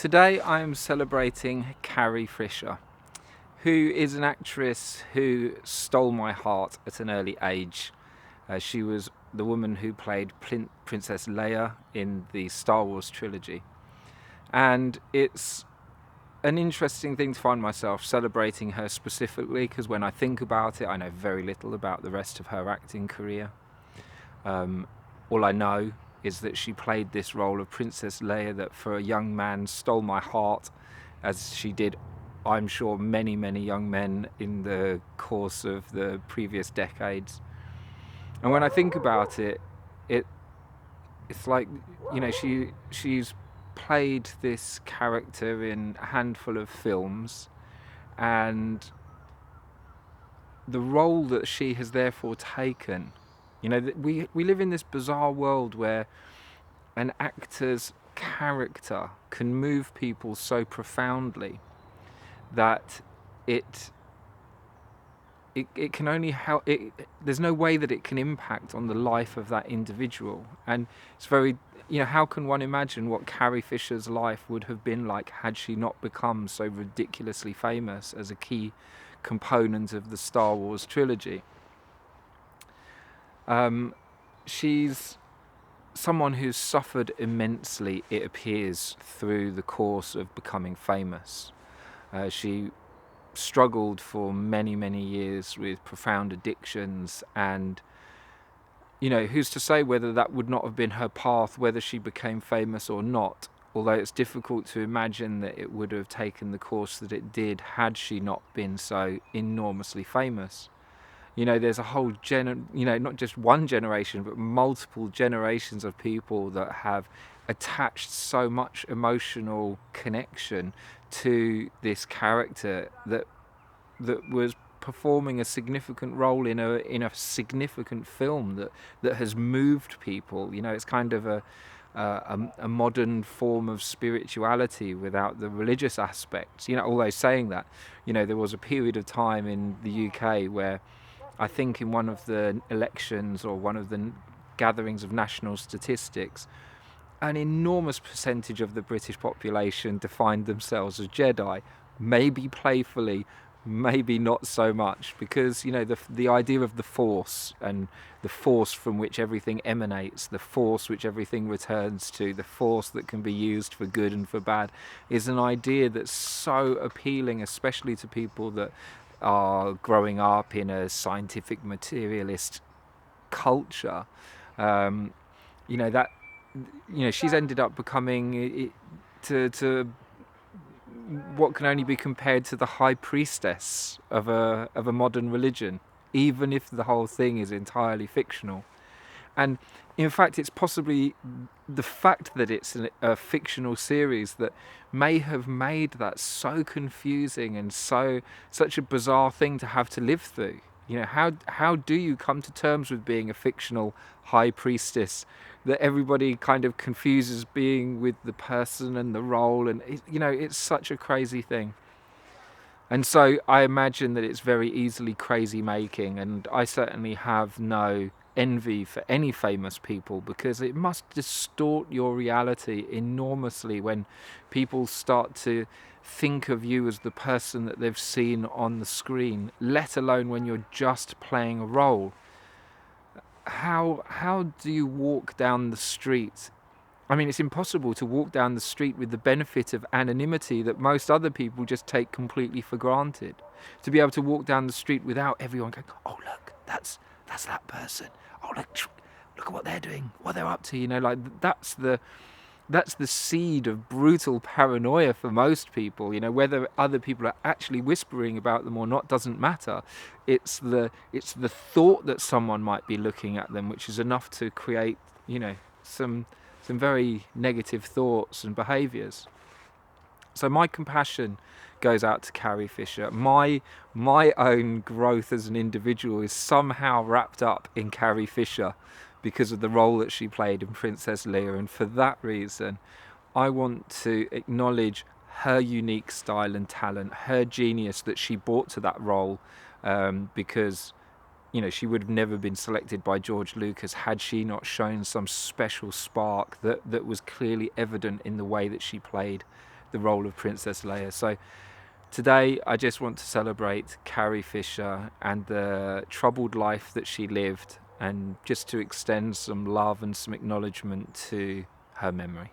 Today I'm celebrating Carrie Fisher, who is an actress who stole my heart at an early age. She was the woman who played Princess Leia in the Star Wars trilogy. And it's an interesting thing to find myself celebrating her specifically, because when I think about it, I know very little about the rest of her acting career. All I know is that she played this role of Princess Leia that for a young man stole my heart, as she did, I'm sure, many, many young men in the course of the previous decades. And when I think about it, it's like, she's played this character in a handful of films, and the role that she has therefore taken, we live in this bizarre world where an actor's character can move people so profoundly that it can only help there's no way that it can impact on the life of that individual. And it's very, how can one imagine what Carrie Fisher's life would have been like had she not become so ridiculously famous as a key component of the Star Wars trilogy? She's someone who's suffered immensely, it appears, through the course of becoming famous. She struggled for many, many years with profound addictions, and who's to say whether that would not have been her path, whether she became famous or not, although it's difficult to imagine that it would have taken the course that it did had she not been so enormously famous. There's a whole not just one generation, but multiple generations of people that have attached so much emotional connection to this character that was performing a significant role in a significant film that has moved people. It's kind of a modern form of spirituality without the religious aspects. Although saying that, there was a period of time in the UK where I think in one of the elections or one of the gatherings of national statistics, an enormous percentage of the British population defined themselves as Jedi, maybe playfully, maybe not so much, because the idea of the Force, and the force from which everything emanates, the force which everything returns to, the force that can be used for good and for bad, is an idea that's so appealing, especially to people that are growing up in a scientific materialist culture. She's ended up becoming to what can only be compared to the high priestess of a modern religion, even if the whole thing is entirely fictional. And in fact, it's possibly the fact that it's a fictional series that may have made that so confusing and such a bizarre thing to have to live through. How do you come to terms with being a fictional high priestess that everybody kind of confuses being with the person and the role? And it's such a crazy thing. And so I imagine that it's very easily crazy making, and I certainly have no envy for any famous people, because it must distort your reality enormously when people start to think of you as the person that they've seen on the screen, let alone when you're just playing a role. How do you walk down the street? I mean, it's impossible to walk down the street with the benefit of anonymity that most other people just take completely for granted. To be able to walk down the street without everyone going, "Oh, look, that's that person. Oh, look at what they're doing, what they're up to." That's the seed of brutal paranoia for most people. Whether other people are actually whispering about them or not doesn't matter. It's the thought that someone might be looking at them, which is enough to create, some very negative thoughts and behaviours. So my compassion goes out to Carrie Fisher. My own growth as an individual is somehow wrapped up in Carrie Fisher because of the role that she played in Princess Leia, and for that reason I want to acknowledge her unique style and talent, her genius that she brought to that role, because she would have never been selected by George Lucas had she not shown some special spark that was clearly evident in the way that she played the role of Princess Leia. So today I just want to celebrate Carrie Fisher and the troubled life that she lived, and just to extend some love and some acknowledgement to her memory.